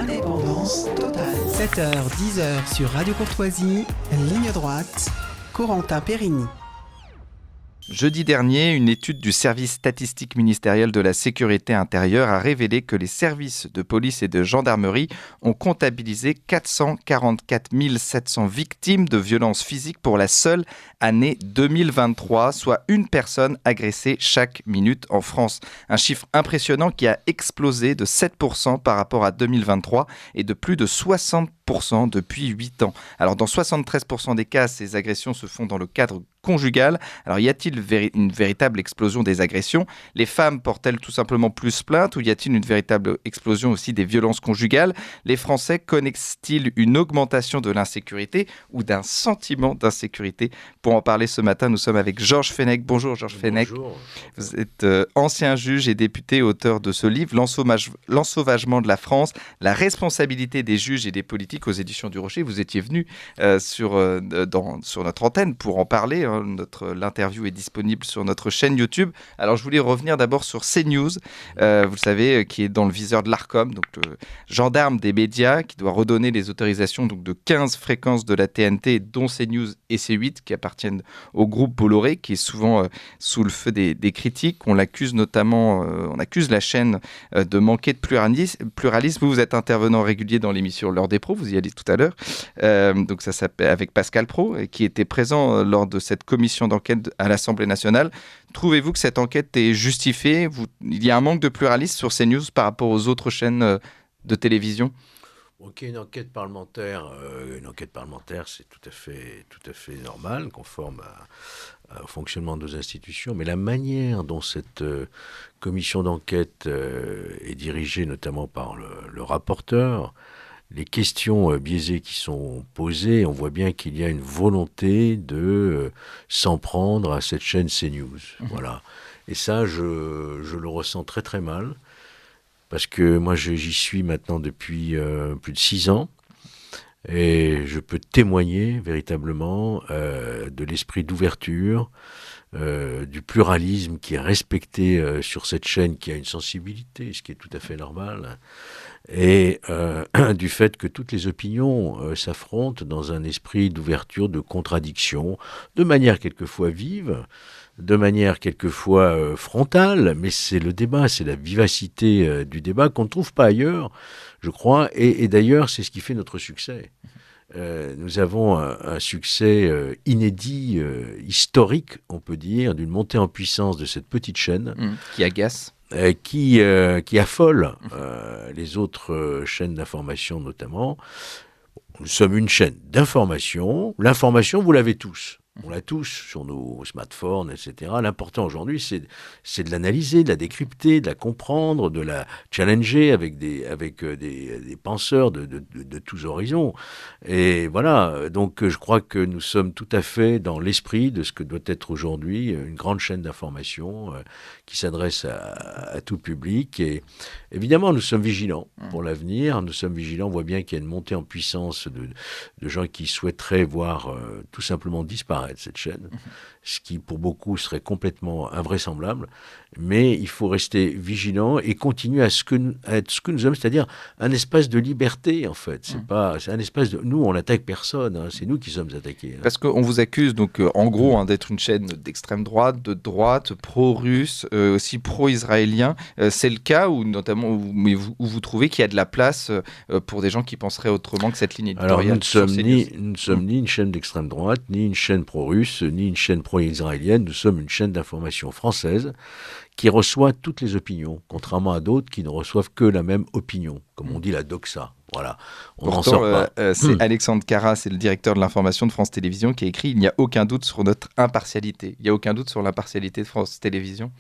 Indépendance totale. 7h, 10h sur Radio Courtoisie, ligne droite, Corentin Périni. Jeudi dernier, une étude du service statistique ministériel de la sécurité intérieure a révélé que les services de police et de gendarmerie ont comptabilisé 444 700 victimes de violences physiques pour la seule année 2023, soit une personne agressée chaque minute en France. Un chiffre impressionnant qui a explosé de 7% par rapport à 2023 et de plus de 60% depuis 8 ans. Alors dans 73% des cas, ces agressions se font dans le cadre conjugal. Alors y a-t-il une véritable explosion des agressions ? Les femmes portent-elles tout simplement plus plainte ou y a-t-il une véritable explosion aussi des violences conjugales ? Les Français connaissent-ils une augmentation de l'insécurité ou d'un sentiment d'insécurité ? Pour en parler ce matin, nous sommes avec Georges Fenech. Bonjour Georges Fenech. Bonjour. Vous êtes ancien juge et député, auteur de ce livre, L'ensauvagement de la France, la responsabilité des juges et des politiques aux éditions du Rocher. Vous étiez venu sur notre antenne pour en parler. L'interview est disponible sur notre chaîne YouTube. Alors, je voulais revenir d'abord sur CNews, vous savez, qui est dans le viseur de l'Arcom, donc le gendarme des médias, qui doit redonner les autorisations donc, de 15 fréquences de la TNT, dont CNews et C8, qui appartiennent au groupe Bolloré, qui est souvent sous le feu des critiques. On accuse la chaîne de manquer de pluralisme. Vous êtes intervenant régulier dans l'émission L'heure des pros, vous y allez tout à l'heure. Donc ça s'appelle avec Pascal Praud, qui était présent lors de cette commission d'enquête à l'Assemblée nationale. Trouvez-vous que cette enquête est justifiée ? Il y a un manque de pluralisme sur CNews par rapport aux autres chaînes de télévision ? Ok, une enquête parlementaire, c'est tout à fait normal, conforme au fonctionnement de nos institutions. Mais la manière dont cette commission d'enquête est dirigée, notamment par le rapporteur, les questions biaisées qui sont posées, on voit bien qu'il y a une volonté de s'en prendre à cette chaîne CNews. Voilà. Et ça, je le ressens très très mal, parce que moi j'y suis maintenant depuis plus de 6 ans, et je peux témoigner véritablement de l'esprit d'ouverture, du pluralisme qui est respecté sur cette chaîne, qui a une sensibilité, ce qui est tout à fait normal, et du fait que toutes les opinions s'affrontent dans un esprit d'ouverture, de contradiction, de manière quelquefois vive, de manière quelquefois frontale, mais c'est le débat, c'est la vivacité du débat qu'on ne trouve pas ailleurs, je crois, et d'ailleurs c'est ce qui fait notre succès. Nous avons un succès inédit, historique, on peut dire, d'une montée en puissance de cette petite chaîne. Qui agace. Qui affole les autres chaînes d'information notamment. Nous sommes une chaîne d'information. L'information, vous l'avez tous. On l'a tous sur nos smartphones, etc. L'important aujourd'hui, c'est de l'analyser, de la décrypter, de la comprendre, de la challenger avec des penseurs de tous horizons. Et voilà, donc je crois que nous sommes tout à fait dans l'esprit de ce que doit être aujourd'hui une grande chaîne d'information qui s'adresse à tout public. Et évidemment, nous sommes vigilants pour l'avenir. Nous sommes vigilants, on voit bien qu'il y a une montée en puissance de gens qui souhaiteraient voir tout simplement disparaître cette chaîne, ce qui pour beaucoup serait complètement invraisemblable, mais il faut rester vigilant et continuer à être ce que nous sommes, c'est-à-dire un espace de liberté en fait. C'est un espace de... Nous, on n'attaque personne, c'est nous qui sommes attaqués. Parce qu'on vous accuse donc en gros d'être une chaîne d'extrême droite, de droite, pro-russe, aussi pro-israélien. C'est le cas où notamment où vous trouvez qu'il y a de la place pour des gens qui penseraient autrement que cette ligne éditoriale. Alors nous ne sommes ni une chaîne d'extrême droite, ni une chaîne pro-russe, ni une chaîne pro-israélienne. Nous sommes une chaîne d'information française qui reçoit toutes les opinions, contrairement à d'autres qui ne reçoivent que la même opinion, comme on dit la doxa. Voilà, on n'en sort pas. C'est Alexandre Carra, c'est le directeur de l'information de France Télévisions, qui a écrit « Il n'y a aucun doute sur notre impartialité ». Il n'y a aucun doute sur l'impartialité de France Télévisions ?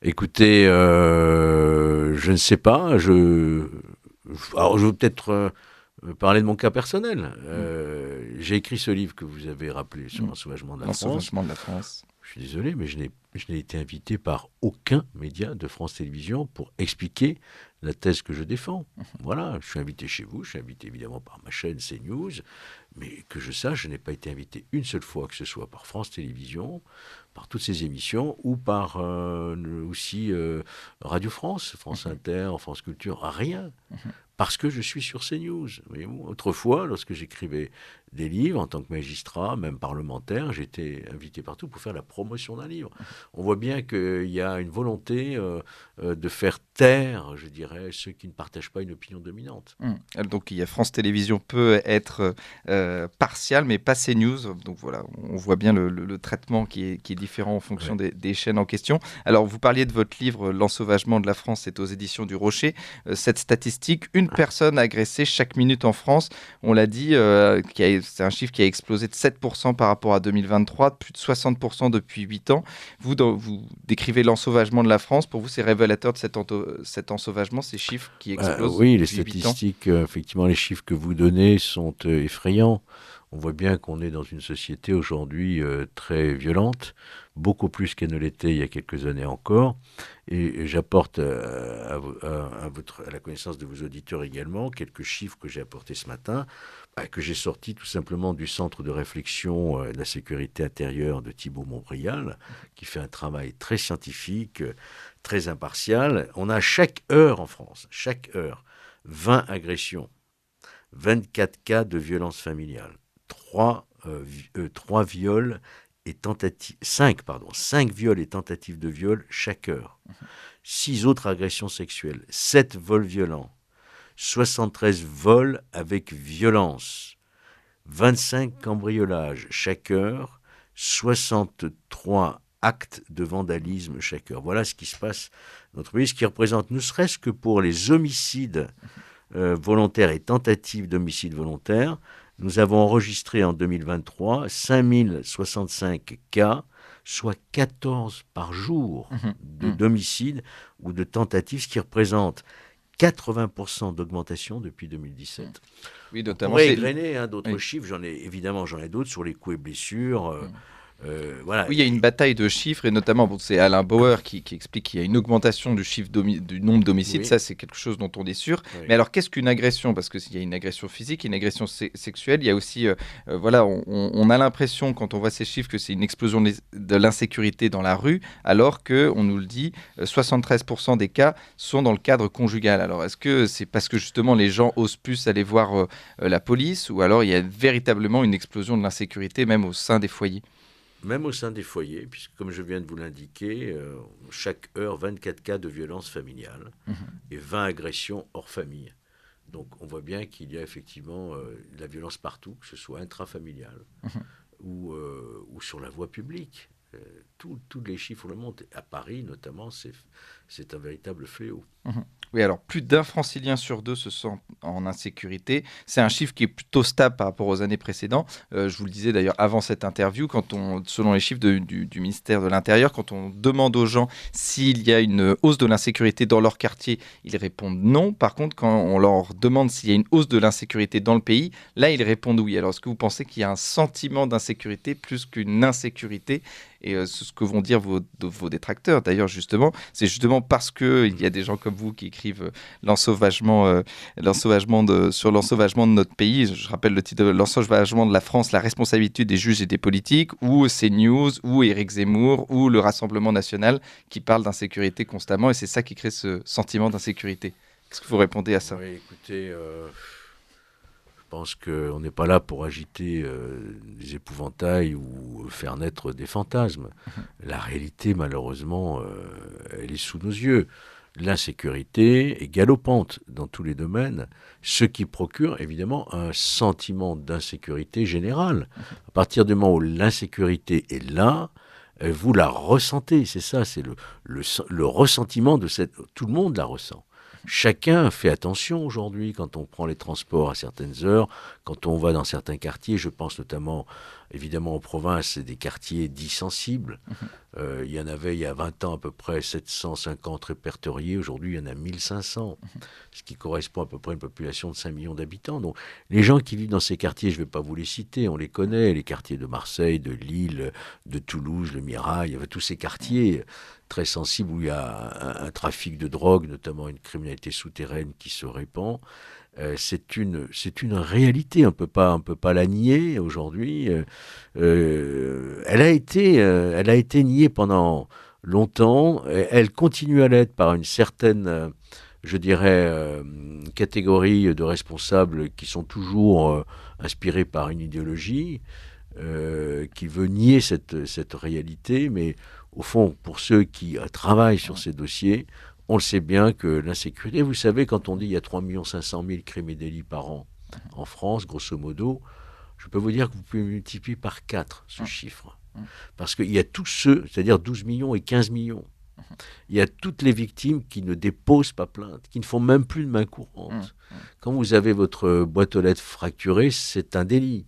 Écoutez, je ne sais pas. Alors, je veux peut-être parler de mon cas personnel. J'ai écrit ce livre que vous avez rappelé sur l'ensauvagement de la France. L'ensauvagement de la France. Je suis désolé, mais je n'ai Je n'ai été invité par aucun média de France Télévisions pour expliquer la thèse que je défends. Voilà, je suis invité chez vous, je suis invité évidemment par ma chaîne CNews, mais que je sache, je n'ai pas été invité une seule fois, que ce soit par France Télévisions, par toutes ces émissions, ou par aussi Radio France, France Inter, France Culture, rien. Parce que je suis sur CNews. Voyez-vous, autrefois, lorsque j'écrivais des livres en tant que magistrat, même parlementaire, j'étais invité partout pour faire la promotion d'un livre. On voit bien qu'il y a une volonté de faire taire, je dirais, ceux qui ne partagent pas une opinion dominante. Donc il y a France Télévisions peut être partial, mais pas CNews. Donc voilà, on voit bien le traitement qui est différent en fonction des chaînes en question. Alors vous parliez de votre livre L'ensauvagement de la France, c'est aux éditions du Rocher. Cette statistique, une personne agressée chaque minute en France, on l'a dit, c'est un chiffre qui a explosé de 7% par rapport à 2023, plus de 60% depuis 8 ans. Vous décrivez l'ensauvagement de la France. Pour vous, c'est révélateur de cet ensauvagement, ces chiffres qui explosent oui, les depuis 8 ans. statistiques, effectivement, les chiffres que vous donnez sont effrayants. On voit bien qu'on est dans une société aujourd'hui très violente, beaucoup plus qu'elle ne l'était il y a quelques années encore. Et j'apporte à la connaissance de vos auditeurs également quelques chiffres que j'ai apportés ce matin, que j'ai sortis tout simplement du Centre de réflexion de la sécurité intérieure de Thibault Montbrial, qui fait un travail très scientifique, très impartial. On a chaque heure en France, chaque heure, 20 agressions, 24 cas de violence familiale, 5 viols et tentatives de viol chaque heure, 6 autres agressions sexuelles, 7 vols violents, 73 vols avec violence, 25 cambriolages chaque heure, 63 actes de vandalisme chaque heure. Voilà ce qui se passe dans notre pays, ce qui représente, ne serait-ce que pour les homicides volontaires et tentatives d'homicide volontaire, nous avons enregistré en 2023 5065 cas, soit 14 par jour d'homicides ou de tentatives, ce qui représente 80% d'augmentation depuis 2017. Oui, notamment. On pourrait égrener d'autres chiffres, j'en ai d'autres sur les coups et blessures. Voilà. Oui, il y a une bataille de chiffres et notamment, c'est Alain Bauer qui explique qu'il y a une augmentation du chiffre du nombre d'homicides. Oui. Ça, c'est quelque chose dont on est sûr. Oui. Mais alors, qu'est-ce qu'une agression ? Parce qu'il y a une agression physique, une agression sexuelle. Il y a aussi, on a l'impression quand on voit ces chiffres que c'est une explosion de l'insécurité dans la rue, alors que on nous le dit, 73% des cas sont dans le cadre conjugal. Alors, est-ce que c'est parce que justement les gens osent plus aller voir la police, ou alors il y a véritablement une explosion de l'insécurité même au sein des foyers ? Même au sein des foyers, puisque comme je viens de vous l'indiquer, chaque heure, 24 cas de violence familiale et 20 agressions hors famille. Donc on voit bien qu'il y a effectivement de la violence partout, que ce soit intrafamiliale ou sur la voie publique. Tous les chiffres le montrent. À Paris, notamment, c'est un véritable fléau. Oui, alors plus d'un Francilien sur 2 se sent en insécurité. C'est un chiffre qui est plutôt stable par rapport aux années précédentes. Je vous le disais d'ailleurs avant cette interview, selon les chiffres du ministère de l'Intérieur, quand on demande aux gens s'il y a une hausse de l'insécurité dans leur quartier, ils répondent non. Par contre, quand on leur demande s'il y a une hausse de l'insécurité dans le pays, là, ils répondent oui. Alors, est-ce que vous pensez qu'il y a un sentiment d'insécurité plus qu'une insécurité ? Et c'est ce que vont dire vos détracteurs, d'ailleurs, justement. C'est justement parce qu'il y a des gens comme vous qui écrivent l'ensauvagement sur l'ensauvagement de notre pays. Je rappelle le titre de l'ensauvagement de la France, la responsabilité des juges et des politiques, ou CNews, ou Éric Zemmour, ou le Rassemblement national qui parle d'insécurité constamment. Et c'est ça qui crée ce sentiment d'insécurité. Qu'est-ce que vous répondez à ça ? Oui, écoutez... Je pense qu'on n'est pas là pour agiter des épouvantails ou faire naître des fantasmes. La réalité, malheureusement, elle est sous nos yeux. L'insécurité est galopante dans tous les domaines, ce qui procure évidemment un sentiment d'insécurité générale. À partir du moment où l'insécurité est là, vous la ressentez, c'est ça, c'est le ressentiment de cette... Tout le monde la ressent. Chacun fait attention aujourd'hui quand on prend les transports à certaines heures, quand on va dans certains quartiers. Je pense notamment Évidemment, en province, c'est des quartiers dits sensibles. Il y en avait, il y a 20 ans, à peu près 750 répertoriés. Aujourd'hui, il y en a 1500, ce qui correspond à peu près à une population de 5 millions d'habitants. Donc, les gens qui vivent dans ces quartiers, je ne vais pas vous les citer, on les connaît, les quartiers de Marseille, de Lille, de Toulouse, le Mirail, tous ces quartiers très sensibles où il y a un trafic de drogue, notamment une criminalité souterraine qui se répand. C'est une réalité, on peut pas la nier aujourd'hui. Elle a été niée pendant longtemps. Elle continue à l'être par une certaine, je dirais, catégorie de responsables qui sont toujours inspirés par une idéologie qui veut nier cette réalité. Mais au fond, pour ceux qui travaillent sur ces dossiers, on le sait bien que l'insécurité, vous savez, quand on dit il y a 3 500 000 crimes et délits par an en France, grosso modo, je peux vous dire que vous pouvez multiplier par 4 ce chiffre. Parce qu'il y a tous ceux, c'est-à-dire 12 millions et 15 millions. Il y a toutes les victimes qui ne déposent pas plainte, qui ne font même plus de main courante. Quand vous avez votre boîte aux lettres fracturée, c'est un délit.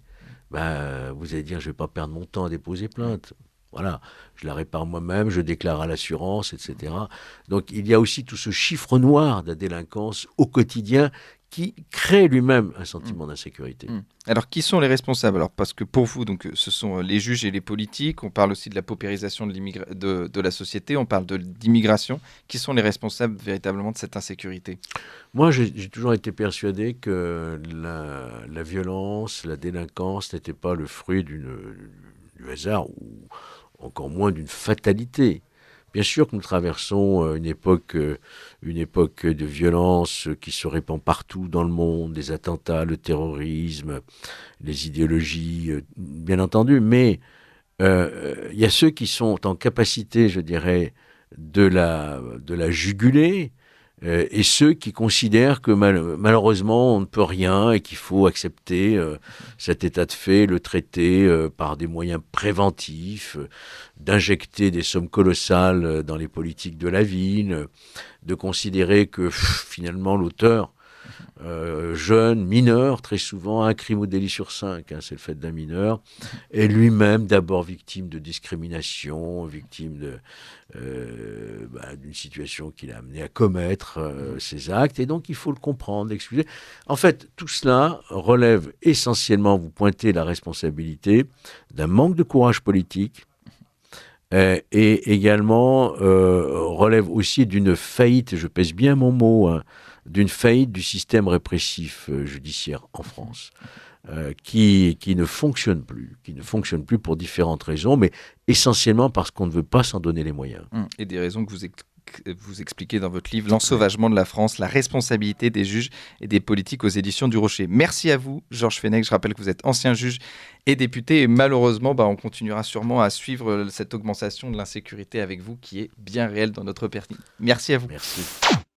Vous allez dire, je ne vais pas perdre mon temps à déposer plainte. Voilà, je la répare moi-même, je déclare à l'assurance, etc. Donc il y a aussi tout ce chiffre noir de la délinquance au quotidien qui crée lui-même un sentiment d'insécurité. Alors, qui sont les responsables? Alors, parce que pour vous, donc, ce sont les juges et les politiques. On parle aussi de la paupérisation de la société. On parle d'immigration. Qui sont les responsables véritablement de cette insécurité? Moi, j'ai toujours été persuadé que la violence, la délinquance n'était pas le fruit du hasard ou encore moins d'une fatalité. Bien sûr que nous traversons une époque de violence qui se répand partout dans le monde, des attentats, le terrorisme, les idéologies, bien entendu, mais il y a ceux qui sont en capacité, je dirais, de la juguler, et ceux qui considèrent que malheureusement on ne peut rien et qu'il faut accepter cet état de fait, le traiter par des moyens préventifs, d'injecter des sommes colossales dans les politiques de la ville, de considérer que finalement l'auteur, jeune, mineur, très souvent, un crime ou délit sur 5, c'est le fait d'un mineur, est lui-même d'abord victime de discrimination, victime d'une situation qu'il a amené à commettre ces actes, et donc il faut le comprendre, l'excuser. En fait, tout cela relève essentiellement, vous pointez la responsabilité d'un manque de courage politique, et également relève aussi d'une faillite, je pèse bien mon mot, d'une faillite du système répressif judiciaire en France, qui ne fonctionne plus pour différentes raisons, mais essentiellement parce qu'on ne veut pas s'en donner les moyens. Et des raisons que vous expliquez dans votre livre, L'ensauvagement de la France, la responsabilité des juges et des politiques aux éditions du Rocher. Merci à vous, Georges Fenech. Je rappelle que vous êtes ancien juge et député, et malheureusement, on continuera sûrement à suivre cette augmentation de l'insécurité avec vous, qui est bien réelle dans notre pays. Merci à vous. Merci.